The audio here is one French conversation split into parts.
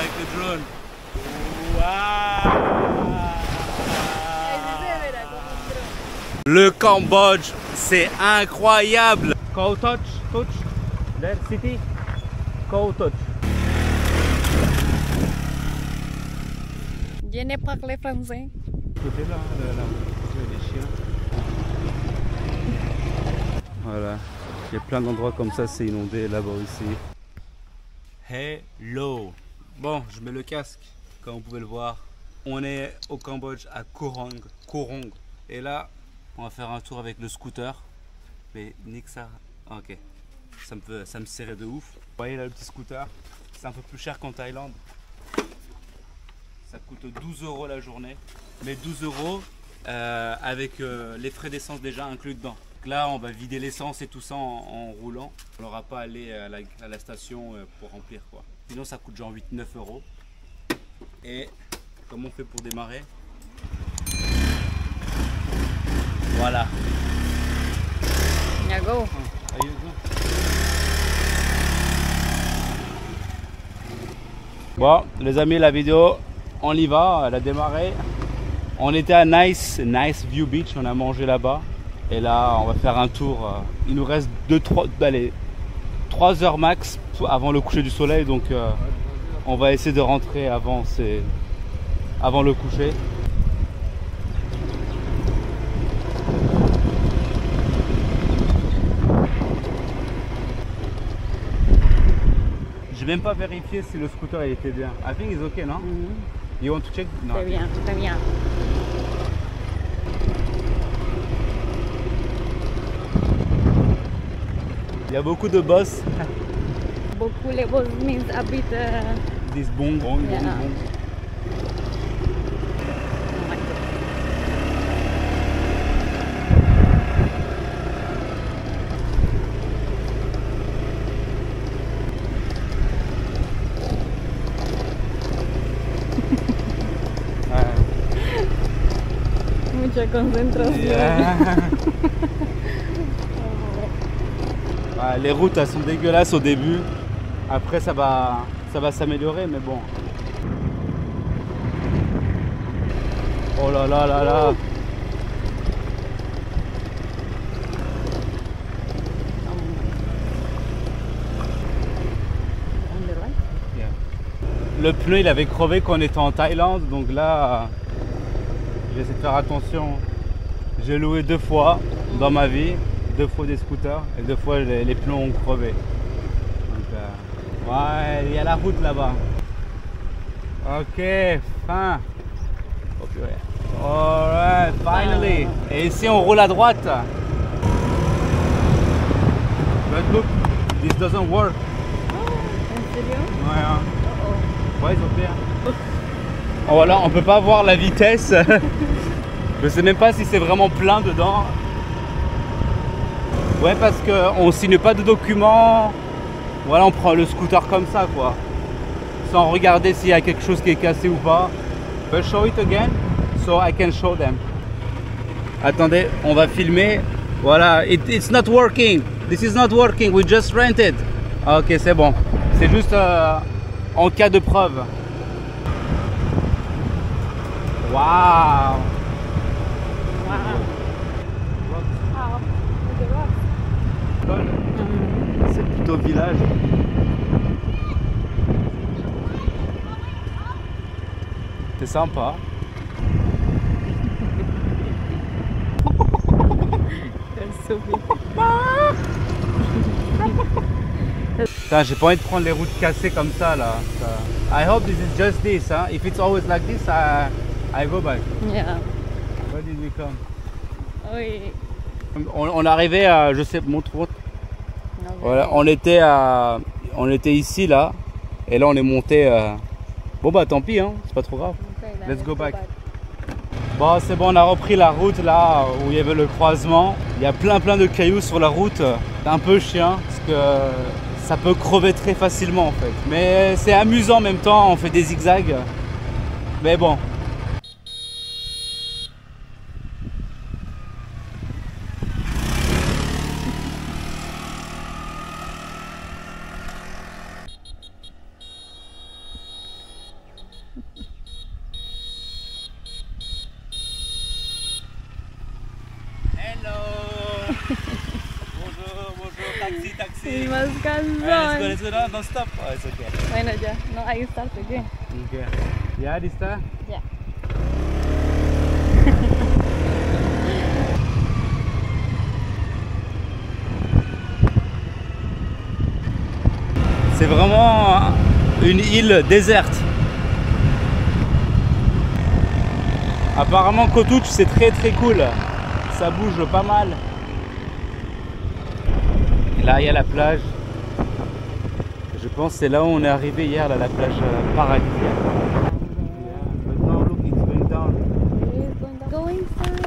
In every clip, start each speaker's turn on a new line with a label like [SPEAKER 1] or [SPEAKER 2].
[SPEAKER 1] like the drone. Wow. Le Cambodge, c'est incroyable. Khao Touch, there city, Khao Touch.
[SPEAKER 2] Je ne parle français.
[SPEAKER 1] Côté là, les chiens. Voilà, il y a plein d'endroits comme ça, c'est inondé là-bas aussi. Hello. Bon, je mets le casque, comme vous pouvez le voir. On est au Cambodge, à Koh Rong. Et là, on va faire un tour avec le scooter. Mais nique ça. Ok. Ça me serrait de ouf. Vous voyez là le petit scooter. C'est un peu plus cher qu'en Thaïlande. Ça coûte 12 € la journée. Mais 12 € avec les frais d'essence déjà inclus dedans. Donc là, on va vider l'essence et tout ça en roulant. On n'aura pas à aller à la station pour remplir quoi. Sinon, ça coûte genre 8-9 €. Et comment on fait pour démarrer? Voilà.
[SPEAKER 2] Yeah, go.
[SPEAKER 1] Bon, les amis, la vidéo, on y va, elle a démarré. On était à Nice View Beach, on a mangé là-bas. Et là, on va faire un tour. Il nous reste 3 heures max avant le coucher du soleil. Donc, on va essayer de rentrer avant le coucher. J'ai même pas vérifié si le scooter il était bien. I think it's okay, non? You want to check? No.
[SPEAKER 2] Très bien, très bien.
[SPEAKER 1] Il y a beaucoup de boss.
[SPEAKER 2] Beaucoup les boss means a bit.
[SPEAKER 1] This bong.
[SPEAKER 2] Mucha concentración.
[SPEAKER 1] Yeah. Ouais, les routes elles sont dégueulasses au début. Après ça va s'améliorer mais bon. Oh là là là là. Le pneu il avait crevé quand on était en Thaïlande, donc là j'essaie de faire attention. J'ai loué 2 fois dans ma vie, 2 fois des scooters et 2 fois les pneus ont crevé. Donc ouais, il y a la route là-bas. Ok, fin. Alright, finally. Et ici on roule à droite. But look, this doesn't work.
[SPEAKER 2] ¿En serio?
[SPEAKER 1] Ouais, hein. Ouais, ils ont fait. Oh, voilà, on peut pas voir la vitesse. Je sais même pas si c'est vraiment plein dedans. Ouais, parce qu'on signe pas de documents. Voilà, on prend le scooter comme ça, quoi. Sans regarder s'il y a quelque chose qui est cassé ou pas. But show it again, so I can show them. Attendez, on va filmer. Voilà, it's not working. This is not working, we just rented. Ok, c'est bon. C'est juste en cas de preuve. Waouh! C'est plutôt village. C'est sympa. Putain, j'ai pas envie de prendre les routes cassées comme ça là. I hope this is just this, hein? If it's always like this, I go back.
[SPEAKER 2] Yeah.
[SPEAKER 1] Where did we come?
[SPEAKER 2] Oui.
[SPEAKER 1] On arrivait à, je sais, montre. Voilà, on était ici là, et là on est monté. Bon bah tant pis, hein, c'est pas trop grave.
[SPEAKER 2] Okay,
[SPEAKER 1] let's go back. Bon c'est bon, on a repris la route là où il y avait le croisement. Il y a plein de cailloux sur la route. C'est un peu chiant parce que ça peut crever très facilement en fait. Mais c'est amusant en même temps, on fait des zigzags. Mais bon. ready?
[SPEAKER 2] Y más
[SPEAKER 1] Alright,
[SPEAKER 2] calzón.
[SPEAKER 1] let's go. No, don't stop. Oh, it's okay.
[SPEAKER 2] Bueno, ya. No, ahí está, ¿qué?
[SPEAKER 1] Okay. Ya, ¿lista?
[SPEAKER 2] Ya.
[SPEAKER 1] C'est vraiment une île déserte. Apparemment Kotouch c'est très très cool. Ça bouge pas mal. Et là il y a la plage. Je pense que c'est là où on est arrivé hier, là, la plage paradisiaque. But now look, it's going down.
[SPEAKER 2] Go inside.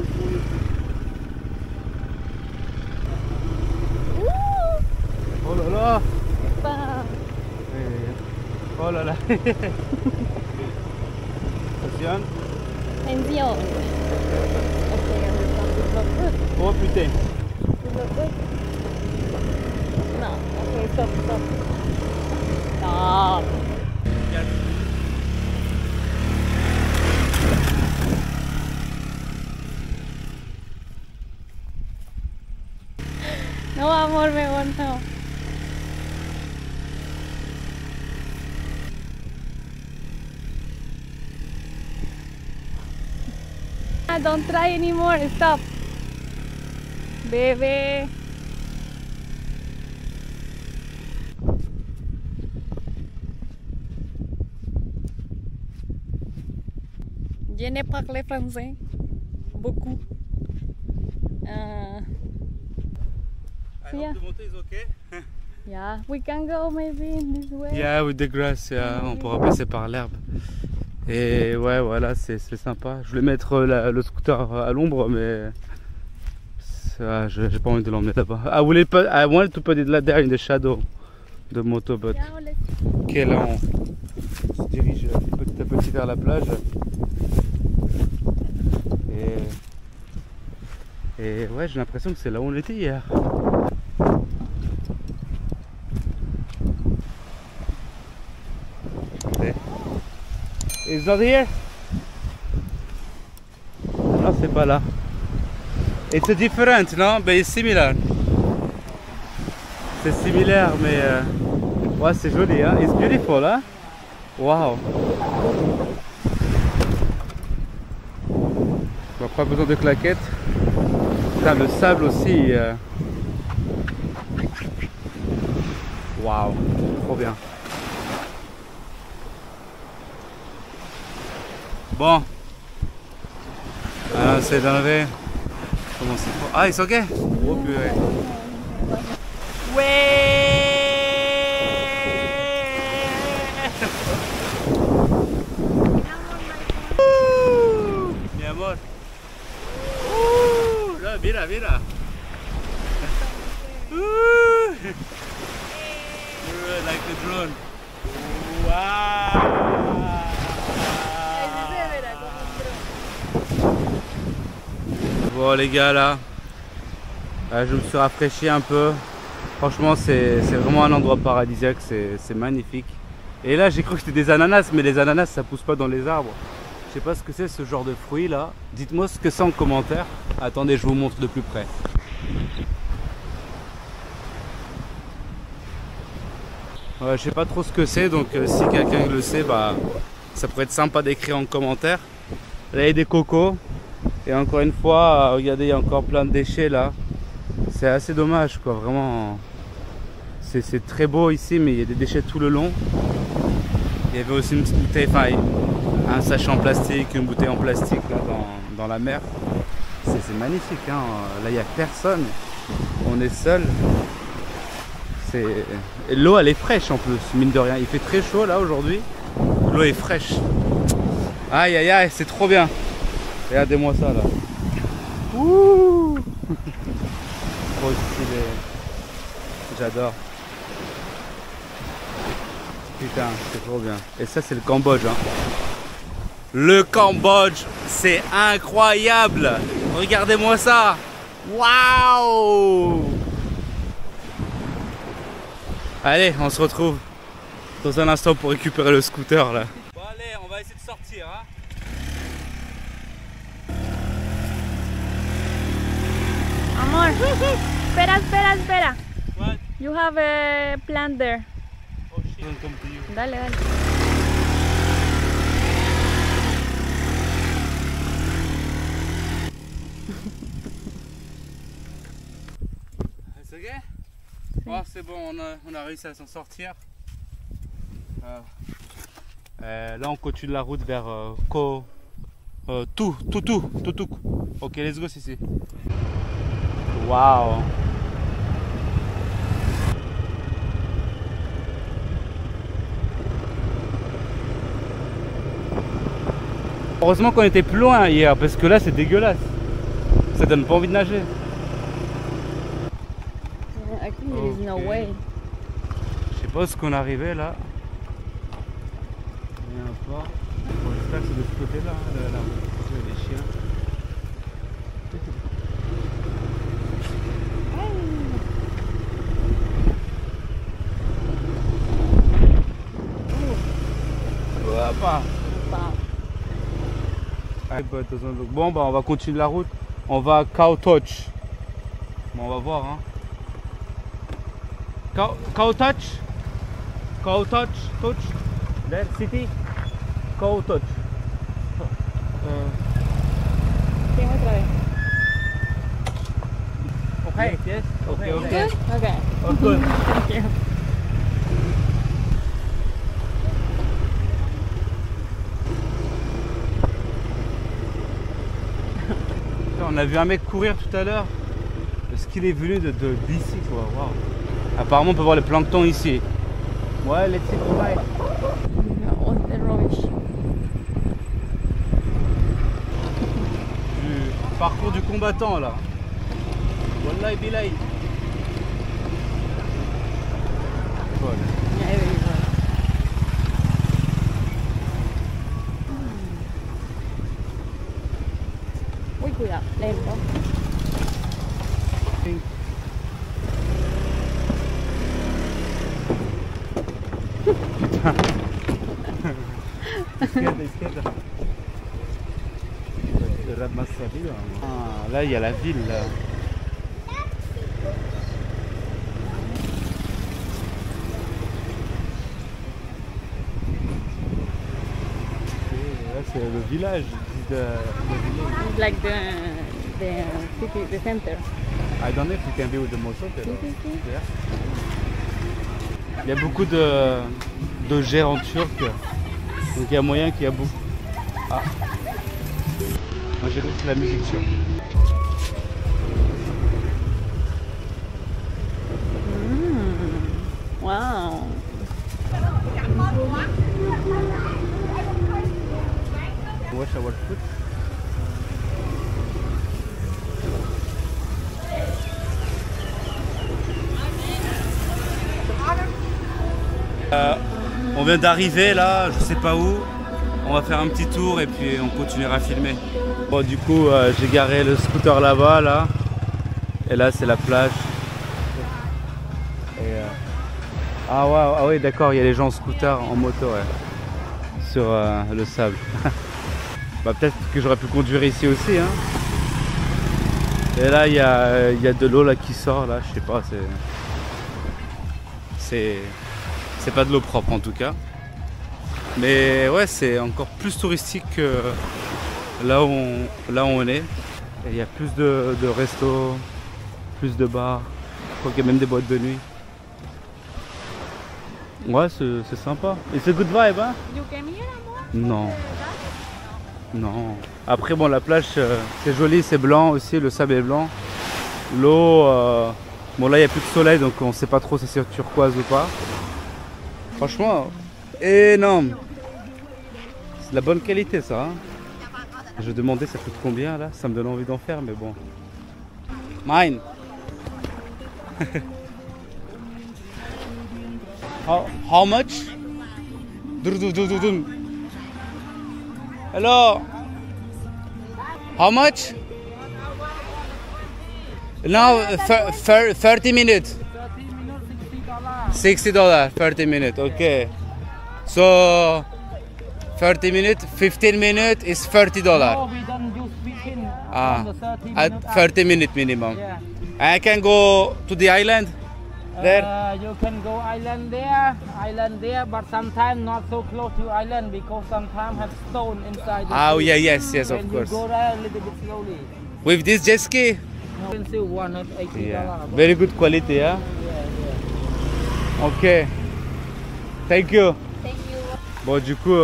[SPEAKER 1] Oh là là.
[SPEAKER 2] Bam.
[SPEAKER 1] Oh là là. Attention.
[SPEAKER 2] Pension. Okay, understand.
[SPEAKER 1] Oh putain.
[SPEAKER 2] You look good. No. Okay, stop. Stop. No, amor, me aguanto. Don't try anymore. Stop. Baby. Je ne parle français. Beaucoup.
[SPEAKER 1] I
[SPEAKER 2] Yeah.
[SPEAKER 1] hope the motor is okay.
[SPEAKER 2] Yeah, we can go maybe in this way.
[SPEAKER 1] Yeah, with the grass, yeah. On pourra passer par l'herbe. Et ouais, voilà, c'est sympa. Je voulais mettre le scooter à l'ombre, mais j'ai pas envie de l'emmener là-bas. I wanted to put it there in the shadow, the moto, but...
[SPEAKER 2] Yeah, let's...
[SPEAKER 1] Ok, là on se dirige petit à petit vers la plage. Et ouais, j'ai l'impression que c'est là où on était hier. It's not here? Non, c'est pas là. It's different, non? But it's similar. C'est similaire, mais ouais, c'est joli, hein? It's beautiful, hein? Wow. On n'a pas besoin de claquettes. Putain, le sable aussi. Wow, trop bien. Bon. Alors, c'est d'enlever. Comment c'est fort? Ah, it's okay? Oh purée. Mi amor. No, mira, mira. Like the drone. Wow. Bon les gars là, je me suis rafraîchi un peu. Franchement c'est vraiment un endroit paradisiaque, c'est magnifique. Et là j'ai cru que c'était des ananas, mais les ananas ça pousse pas dans les arbres. Je sais pas ce que c'est ce genre de fruit là. Dites-moi ce que c'est en commentaire. Attendez, je vous montre de plus près. Je sais pas trop ce que c'est, donc si quelqu'un le sait, bah, ça pourrait être sympa d'écrire en commentaire. Là il y a des cocos. Et encore une fois, regardez, il y a encore plein de déchets là. C'est assez dommage quoi, vraiment. C'est très beau ici, mais il y a des déchets tout le long. Il y avait aussi une petite bouteille, enfin un sachet en plastique, une bouteille en plastique là dans la mer. C'est magnifique, hein. Là il n'y a personne, on est seul. L'eau elle est fraîche en plus, mine de rien. Il fait très chaud là aujourd'hui, l'eau est fraîche. Aïe aïe aïe, c'est trop bien. Regardez-moi ça là. Ouh. Trop stylé. J'adore. Putain, c'est trop bien. Et ça c'est le Cambodge, hein. Le Cambodge, c'est incroyable. Regardez-moi ça. Waouh. Allez, on se retrouve dans un instant pour récupérer le scooter là. Bon allez, on va essayer de sortir, hein.
[SPEAKER 2] Amor, espera.
[SPEAKER 1] What?
[SPEAKER 2] You have a plant there.
[SPEAKER 1] Oh, she don't come to you.
[SPEAKER 2] Dale, dale.
[SPEAKER 1] C'est ok? Oh, c'est bon, on a réussi à s'en sortir. Là, on continue la route vers Tutuk. Ok, let's go, Sissi. Waouh! Heureusement qu'on était plus loin hier, parce que là, c'est dégueulasse. Ça donne pas envie de nager.
[SPEAKER 2] I think there is no way.
[SPEAKER 1] Je sais pas où est-ce qu'on est arrivé là. Il y a un port. Bon, j'espère que c'est de ce côté-là, la route. Il y a des chiens. Bon, bah on va continuer la route. On va à Khao Toch. Bon, on va voir. Hein. Khao Toch. Khao Toch. Toch. There, city. Khao Toch.
[SPEAKER 2] Sim, otra vez.
[SPEAKER 1] Okay. Yes. Okay. Okay.
[SPEAKER 2] Okay.
[SPEAKER 1] Oh, good.
[SPEAKER 2] Thank you.
[SPEAKER 1] On a vu un mec courir tout à l'heure parce qu'il est venu d'ici quoi. Wow. Apparemment on peut voir le plancton ici. Ouais, let's see bye.
[SPEAKER 2] Oh, the rubbish.
[SPEAKER 1] Du parcours du combattant là. Wallahi billahi. Voilà.
[SPEAKER 2] Yeah, there is one. Uy, cuidado, lento.
[SPEAKER 1] Izquierda. Ah, là il y a la ville là. Là c'est le village.
[SPEAKER 2] It's like the city, the center.
[SPEAKER 1] I don't know if you can be with the motor.
[SPEAKER 2] Sí.
[SPEAKER 1] Yeah. Il y a beaucoup de gérants turcs. Donc il y a moyen qu'il y a beaucoup. Ah. Moi j'ai cru que c'est la musique turque.
[SPEAKER 2] Wow.
[SPEAKER 1] Watch our foot. On vient d'arriver là, je sais pas où. On va faire un petit tour et puis on continuera à filmer. Bon, du coup, j'ai garé le scooter là-bas là. Et là, c'est la plage. Et, ah ouais, ah oui, d'accord, il y a les gens en scooter, en moto, ouais, sur le sable. Bah, peut-être que j'aurais pu conduire ici aussi. Hein. Et là, il y a de l'eau là qui sort là, je sais pas, c'est pas de l'eau propre en tout cas. Mais ouais, c'est encore plus touristique que là où on est. Et il y a plus de restos, plus de bars, je crois qu'il y a même des boîtes de nuit. Ouais, c'est sympa. Et c'est good vibe, hein?
[SPEAKER 2] You came here, amor?
[SPEAKER 1] Non. Non. Après, bon, la plage, c'est joli, c'est blanc aussi, le sable est blanc. L'eau, bon là, il n'y a plus de soleil, donc on ne sait pas trop si c'est turquoise ou pas. Franchement, énorme. C'est de la bonne qualité, ça. Hein. Je vais demander ça coûte combien, là. Ça me donne envie d'en faire, mais bon. Mine. How much? Hello. How much? Now 30 minutes. $60. 30 minutes. Okay. So 30 minutes, 15 minutes is $30.
[SPEAKER 3] No, we don't use weekend.
[SPEAKER 1] Ah,
[SPEAKER 3] On the 30
[SPEAKER 1] at
[SPEAKER 3] minutes.
[SPEAKER 1] 30 minutes minimum.
[SPEAKER 3] Yeah.
[SPEAKER 1] I can go to the island. There.
[SPEAKER 3] You can go island there, but sometimes not so close to island because sometimes have stone inside. The
[SPEAKER 1] Ah,
[SPEAKER 3] sea.
[SPEAKER 1] yeah, yes,
[SPEAKER 3] When
[SPEAKER 1] of course.
[SPEAKER 3] you go there a little bit slowly.
[SPEAKER 1] With this jet ski?
[SPEAKER 3] Expensive $180.
[SPEAKER 1] Yeah. Very good quality, huh?
[SPEAKER 3] Yeah.
[SPEAKER 1] Ok. Thank you.
[SPEAKER 2] Thank you.
[SPEAKER 1] Bon, du coup,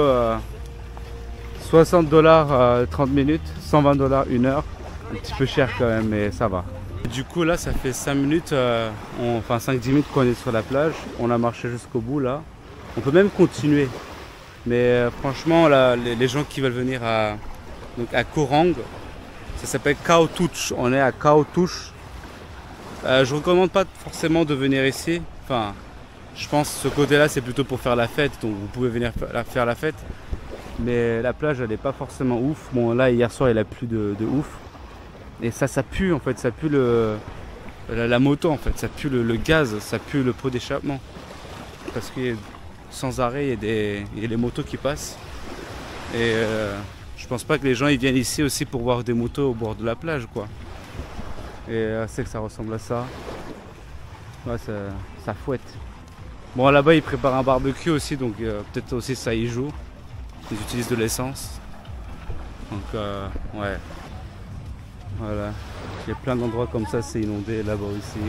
[SPEAKER 1] $60 30 minutes, $120 1 heure. Un petit peu cher quand même, mais ça va. Du coup, là, ça fait 5 minutes, enfin 5-10 minutes qu'on est sur la plage. On a marché jusqu'au bout, là. On peut même continuer. Mais franchement, là, les gens qui veulent venir donc à Koh Rang, ça s'appelle Khao Touch. On est à Khao Touch. Je recommande pas forcément de venir ici. Enfin, je pense que ce côté-là, c'est plutôt pour faire la fête. Donc, vous pouvez venir faire la fête. Mais la plage, elle n'est pas forcément ouf. Bon, là, hier soir, il a plu de ouf. Et ça pue, en fait. Ça pue la moto, en fait. Ça pue le gaz. Ça pue le pot d'échappement. Parce que sans arrêt, il y a les motos qui passent. Et je pense pas que les gens ils viennent ici aussi pour voir des motos au bord de la plage, quoi. Et c'est que ça ressemble à ça. Ouais, ça fouette. Bon, là-bas, ils préparent un barbecue aussi, donc peut-être aussi ça y joue. Ils utilisent de l'essence. Donc, ouais. Voilà. Il y a plein d'endroits comme ça, c'est inondé là-bas aussi.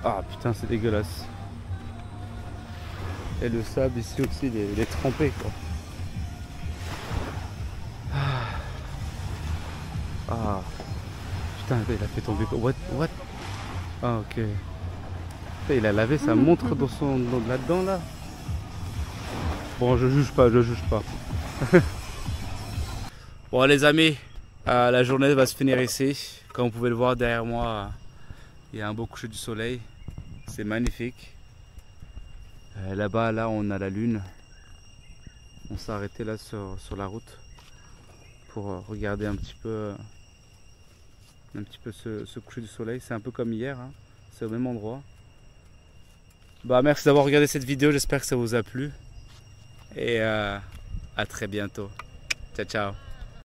[SPEAKER 1] Ah putain, c'est dégueulasse. Et le sable ici aussi, il est trempé, quoi. Ah. Putain, il a fait tomber quoi. What? Ah, ok. Putain, il a lavé sa montre là-dedans, là. Bon, je juge pas. Bon, les amis, la journée va se finir ici. Comme vous pouvez le voir derrière moi, il y a un beau coucher du soleil. C'est magnifique. Là-bas, là, on a la lune. On s'est arrêté là sur la route pour regarder un petit peu ce coucher du soleil. C'est un peu comme hier, hein. C'est au même endroit. Bah, merci d'avoir regardé cette vidéo, j'espère que ça vous a plu. Et à très bientôt. Ciao, ciao.